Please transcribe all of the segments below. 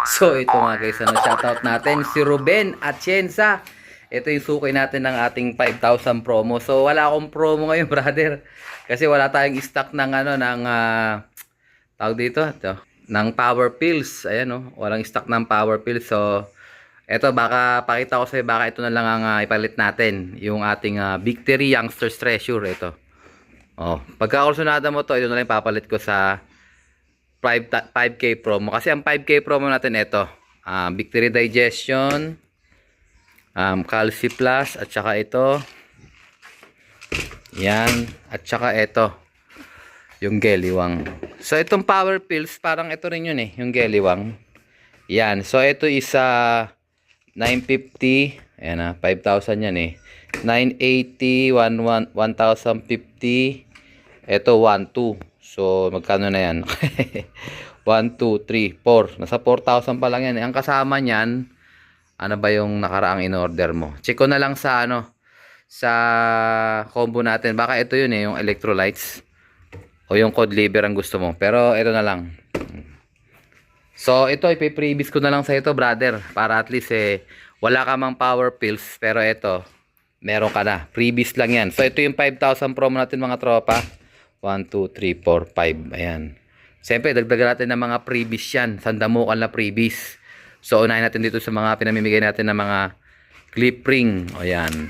So ito mga guys, shoutout natin si Ruben Atienza. Ito yung suki natin ng ating 5,000 promo. So wala akong promo ngayon brother. Kasi wala tayong stock ng tawag dito, ng power pills. Ayan walang stock ng power pills. So ito baka pakita ko sa'yo, baka ito na lang ang ipalit natin. Yung ating Victory Youngsters Treasure. Ito. Pagka kursunada mo to, ito na lang papalit ko sa 5K promo. Kasi ang 5K promo natin ito, Victory Digestion, Calci Plus, at saka ito. Yan. At saka ito, yung Geliwang. So itong power pills, parang ito rin yun yung Geliwang. Yan. So ito isa 950. Ayan 5,000 yan 980, 1,050. Ito 1,2. So magkano na yan? 1, 2, 3, 4. Nasa 4,000 pa lang yan Ang kasama niyan, ano ba yung nakaraang in-order mo? Check ko na lang sa sa combo natin. Baka ito yun yung electrolytes o yung cod liver ang gusto mo. Pero ito na lang. So ito ipi-freebies ko na lang sa ito brother, para at least wala ka mang power pills, pero ito meron ka na. Freebies lang yan. So ito yung 5,000 promo natin mga tropa. 1, 2, 3, 4, 5. Ayan. Siyempre, dagdagan natin ng mga freebies yan. Sandamukan na freebies. So, unahin natin dito sa mga pinamimigay natin ng mga clip ring. O, yan.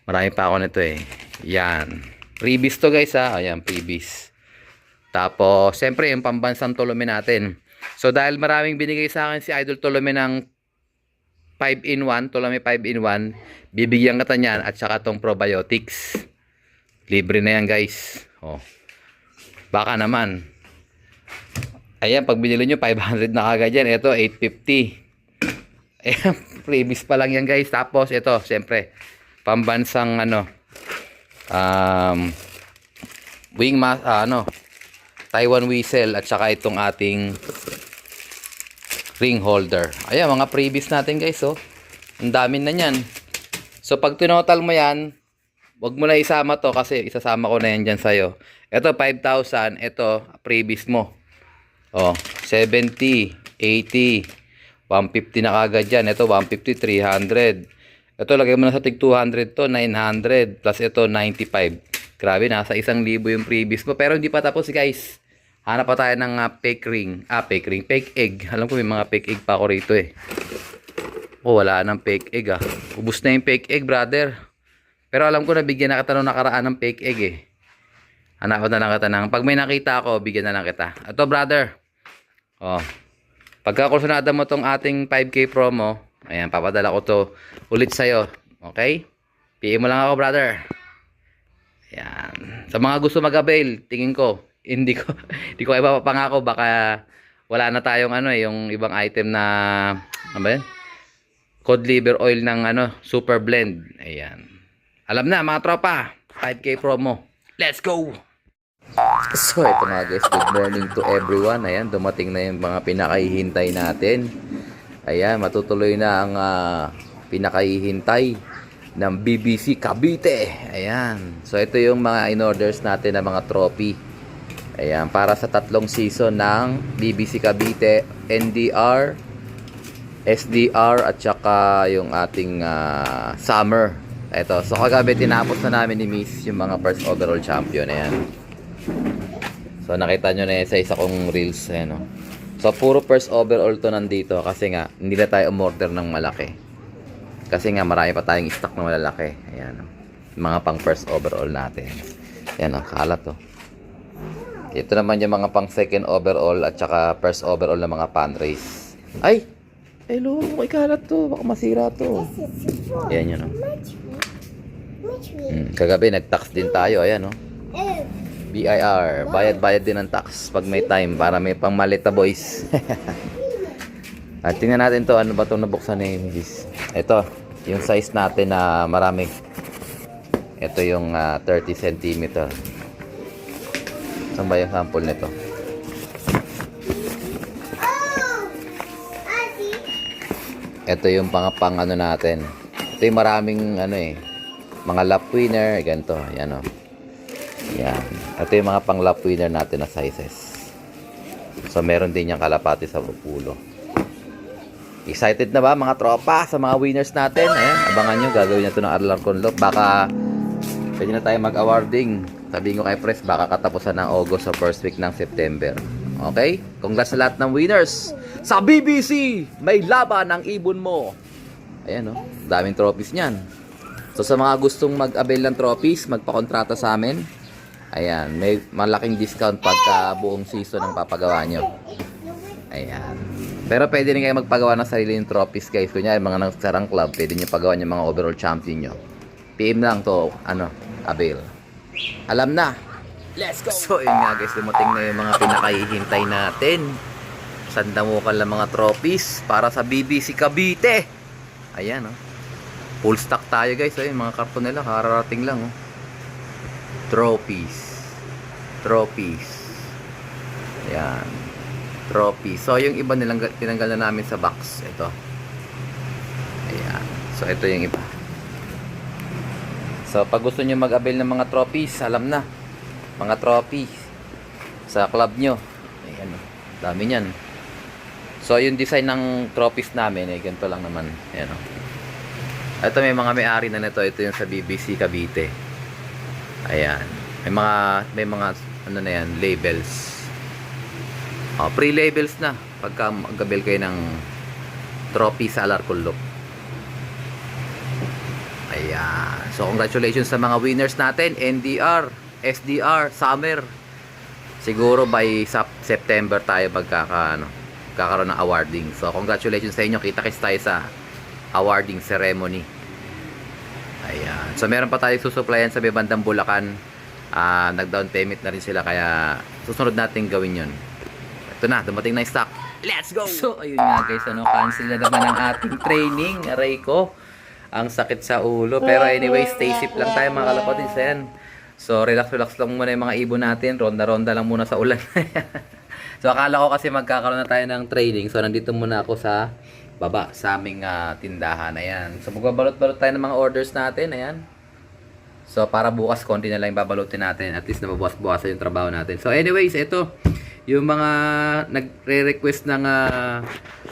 Marami pa ako nito Yan. Freebies to guys Ayan, freebies. Tapos, siyempre, yung pambansang Tolome natin. So, dahil maraming binigay sa akin si Idol Tolome ng 5-in-1, Tolome 5-in-1, bibigyan ka niyan at saka tong probiotics. Libre na yan guys. Baka naman. Ayan, pag binili nyo 500 na kagad yan. Ito 850. Ayan, freebies pa lang yan guys. Tapos ito, siyempre, pambansang wing mask, Taiwan whistle at saka itong ating ring holder. Ayan, mga freebies natin guys Ang dami na yan. So pag tinotal mo yan, wag mo na isama to kasi isasama ko na yan dyan sa'yo. Ito 5,000. Ito freebies mo 70, 80, 150 na kagad yan. Ito 150, 300. Ito lagay mo na sa tig 200 to, 900. Plus ito 95. Grabe, nasa 1,000 yung freebies mo. Pero hindi pa tapos guys. Hanap pa tayo ng fake ring. Fake egg. Alam ko may mga fake egg pa ako rito wala nang fake egg Ubus na yung fake egg brother. Pero alam ko na bigyan na kita nung nakaraan ng fake egg Hanapin na lang kita ng, pag may nakita ako, bigyan na lang kita. Ito brother. Pagka kursunada mo tong ating 5K promo, ayan, papadala ko to ulit sa'yo. Okay? PM mo lang ako brother. Ayan. Sa mga gusto mag-avail, tingin ko, hindi ko ipapapangako, baka wala na tayong yung ibang item na, ano ba yan? Cod liver oil ng super blend. Ayan. Alam na mga tropa, 5K promo. Let's go! So ito mga guys, good morning to everyone. Ayan, dumating na yung mga pinakahihintay natin. Ayan, matutuloy na ang pinakahihintay ng BBC Cavite. Ayan. So ito yung mga in-orders natin na mga trophy. Ayan, para sa 3 season ng BBC Cavite, NDR, SDR, at saka yung ating summer. Ito, so kagabi tinapos na namin ni Miss yung mga first overall champion. Ayan. So nakita nyo na sa isa kong reels. So puro first overall to nandito. Kasi nga, hindi na tayo umorder ng malaki. Kasi nga, marami pa tayong stock na malalaki. Ayan. Mga pang first overall natin. Ayan, kalat to. Ito naman yung mga pang second overall at saka first overall na mga pan race. Ay! Hello, kalat to. Baka masira to. Ayan yun Kagabi nag-tax din tayo. Ayan BIR. Bayad-bayad din ng tax pag may time para may pang malita boys. At tingnan natin to. Ano ba itong nabuksan ni Mrs. Ito. Yung size natin na marami. Ito yung 30 cm. Saan ba yung sample nito? Ito yung pang natin. Ito yung maraming mga lap winner, ganito, yan Yan. Ito yung mga pang lap winner natin na sizes. So meron din yung kalapati sa ulo. Excited na ba mga tropa sa mga winners natin? Ayan, abangan nyo, gagawin na ito ng Alarcon Lock. Baka pwede na tayo mag-awarding. Sabihin ko kay Pres, baka katapusan ng August o first week ng September. Okay? Congrats sa lahat ng winners. Sa BBC, may laban ang ibon mo. Ayan, oh, daming trophies niyan. So sa mga gustong mag-avail ng trophies, magpakontrata sa amin. Ayan, may malaking discount pagka buong season ang papagawa nyo. Ayan. Pero pwede rin kayo magpagawa ng sarili ng trophies guys. Kunya, mga nagsarang club, pwede nyo pagawa yung mga overall champion nyo. PM lang to, avail. Alam na. Let's go! So, yun nga guys, dumating na yung mga pinakahihintay natin. Sandamukan lang mga trophies para sa BBC Cavite. Ayan, oh. Full stock tayo guys. Ayun, mga karton nila, kararating lang, oh. Trophies. Ayan. Trophy. So, yung iba nilang tinanggal na namin sa box. Ito. Ayan. So, ito yung iba. So, pag gusto nyo mag-avail ng mga trophies, alam na. Mga trophies. Sa club nyo. Ayan. Dami nyan. So, yung design ng trophies namin, ganito lang naman. Ayan. Ito may mga may-ari na nito. Ito yung sa BBC Cavite. Ayan. May mga ano na yan, labels. Pre-labels na pagka mag-avail kayo ng trophy sa Alarcon Lock. Ayan. So, congratulations sa mga winners natin. NDR, SDR, Summer. Siguro by September tayo magkakaroon ng awarding. So, congratulations sa inyo. Kita-kits tayo sa awarding ceremony. Ayan. So, meron pa tayo susuplayan sa may bandang Bulacan. Nag-down payment na rin sila. Kaya, susunod natin gawin yun. Ito na, dumating na yung stock. Let's go! So, ayun nga guys, cancel na naman ang ating training. Aray ko, ang sakit sa ulo. Pero anyway, stay safe lang tayo mga kalapatid. Ayan. So, relax lang muna yung mga ibon natin. Ronda-ronda lang muna sa ulan. So, akala ko kasi magkakaroon na tayo ng training. So, nandito muna ako sa baba, sa aming tindahan. Ayan. So, magbabalot-balot tayo ng mga orders natin. Ayan. So, para bukas, konti na lang yung babalutin natin. At least, nababuwas-buwasan yung trabaho natin. So, anyways, ito. Yung mga nagre-request ng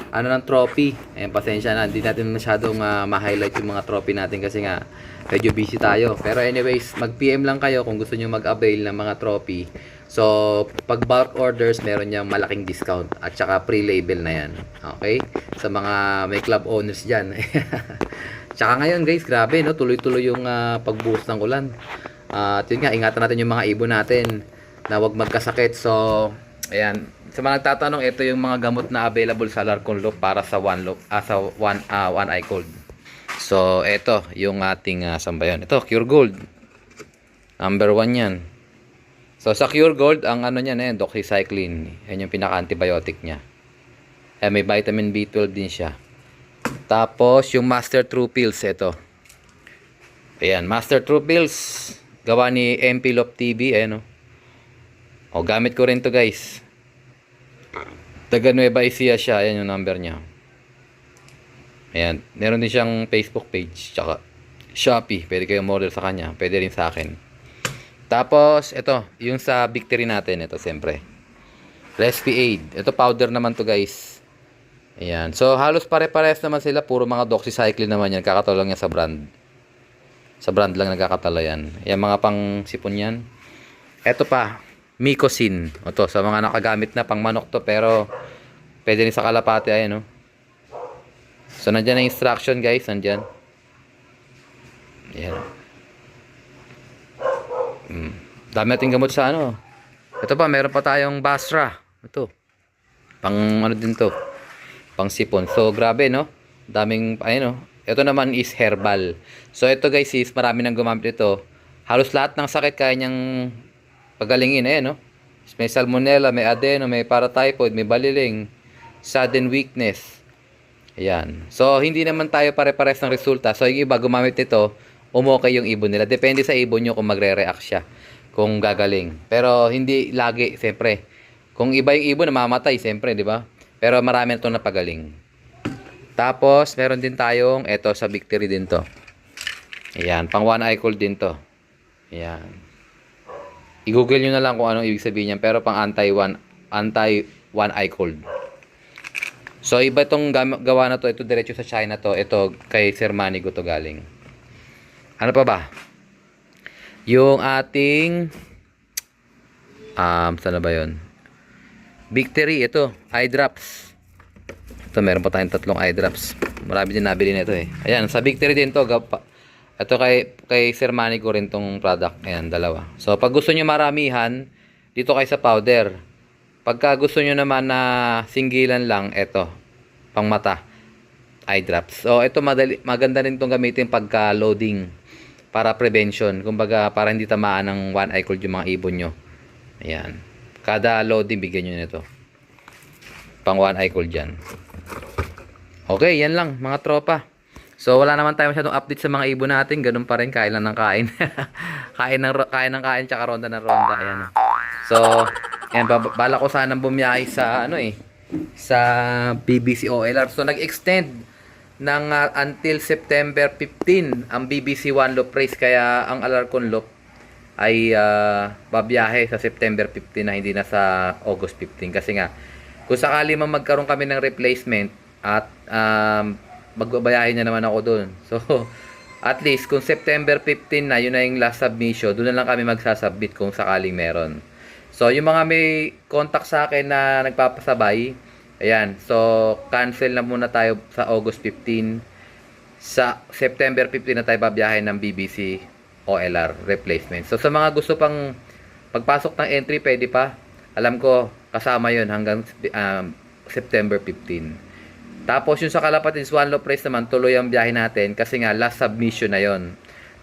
ng trophy. Ayan, pasensya na. Hindi natin masyadong ma-highlight yung mga trophy natin kasi nga medyo busy tayo. Pero anyways, mag-PM lang kayo kung gusto nyo mag-avail ng mga trophy. So, pag bulk orders, meron niyang malaking discount. At saka pre-label na yan. Okay? Sa mga may club owners dyan. Tsaka ngayon guys, grabe, no? Tuloy-tuloy yung pagbuhos ng ulan. At yun nga, ingatan natin yung mga ibon natin na wag magkasakit. So, ayan. Sa mga nagtatanong, ito yung mga gamot na available sa Alarcon Lock para sa one eye cold. So, ito yung ating saan ba yun? Ito, Cure Gold. Number 1 yan. So, sa Cure Gold, ang ano niyan, doxycycline. Yan yung pinaka-antibiotic niya. May vitamin B12 din siya. Tapos, yung Master True Pills, ito. Ayan, Master True Pills. Gawa ni MP Lop TV, ayan, o, gamit ko rin to guys. Taga Nueva Ecija siya. Ayan yung number niya. Ayan. Meron din siyang Facebook page. Tsaka Shopee. Pwede kayong order sa kanya. Pwede rin sa akin. Tapos, ito. Yung sa Victory natin. Ito siyempre. Respi Aid. Ito powder naman to guys. Ayan. So, halos pare-pares naman sila. Puro mga doxycycline naman yan. Kakatalo lang yan sa brand. Sa brand lang nagkakatalo yan. Ayan, mga pang sipon yan. Ito pa. Mycosin. Ito, sa mga nakagamit na pang manok to, pero pwede rin sa kalapate, ayan, no? So, nandyan ang instruction, guys. Nandyan. Ayan. Dami natin gamot sa Ito pa, meron pa tayong Basra. Ito. Pang ano din to. Pang sipon. So, grabe, no? Daming, ayan, no? Ito naman is herbal. So, ito, guys, is marami nang gumamit ito. Halos lahat ng sakit kaya niyang pagalingin, no? May salmonella, may adeno, may paratyphoid, may baliling, sudden weakness. Ayan. So, hindi naman tayo pare-pares ng resulta. So, yung iba gumamit nito, umokay yung ibon nila. Depende sa ibon nyo kung magre-react siya. Kung gagaling. Pero, hindi lagi, siyempre. Kung iba yung ibon, namamatay, siyempre, di ba? Pero, marami na ito napagaling. Tapos, meron din tayong, eto, sa Victory din to. Ayan. Pang one eye cold din to. Ayan. I-google nyo na lang kung anong ibig sabihin niyan. Pero pang anti one eye cold. So, iba itong gawa na to. Ito diretso sa China to. Ito kay Sir Manigo to galing. Ano pa ba? Yung ating saan na ba yun? Victory, ito. Eye drops. Ito, meron pa tayong 3 eye drops. Marami din nabili nito eh. Ayan, sa Victory din to. Ito kay Sir Manigo rin tong product. Ayan, 2. So, pag gusto nyo maramihan, dito kayo sa powder. Pagka gusto nyo naman na singgilan lang, ito, pang mata, eye drops. So, ito maganda rin itong gamitin pagka loading para prevention. Kumbaga, para hindi tamaan ng one eye cold yung mga ibon nyo. Ayan. Kada loading, bigyan nyo nito. Pang one eye cold dyan. Okay, yan lang mga tropa. So, wala naman tayo masyadong update sa mga ibon natin. Ganun pa rin, kain lang ng kain. kain ng kain, tsaka ronda ng ronda. Ayan. So, yan, bala ko sanang bumiyahe sa, sa BBC OLR. So, nag-extend ng until September 15 ang BBC One Loop race. Kaya, ang Alarcon Loop ay babiyahe sa September 15 na hindi na sa August 15. Kasi nga, kung sakali man magkaroon kami ng replacement at magbabayahin na naman ako doon. So, at least, kung September 15 na, yun na yung last submission, doon na lang kami magsasubmit kung sakaling meron. So, yung mga may contact sa akin na nagpapasabay, ayan, so, cancel na muna tayo sa August 15. Sa September 15 na tayo babiyahin ng BBC OLR replacement. So, sa mga gusto pang pagpasok ng entry, pwede pa. Alam ko, kasama yun hanggang September 15. Tapos yung sa Kalapatids One Loop Race naman, tuloy ang biyahe natin kasi nga last submission na yon.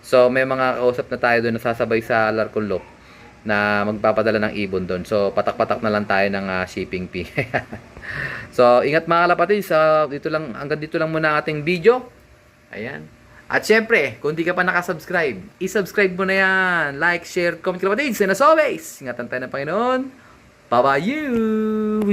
So may mga kausap na tayo doon na sasabay sa Alarcon Loop na magpapadala ng ibon doon. So patak-patak na lang tayo ng shipping fee. So ingat mga Kalapatids, hanggang dito lang muna ang ating video. Ayan. At syempre, kung di ka pa nakasubscribe, isubscribe mo na yan. Like, share, comment Kalapatids. And as always, ingatan tayo ng Panginoon. Bye-bye you!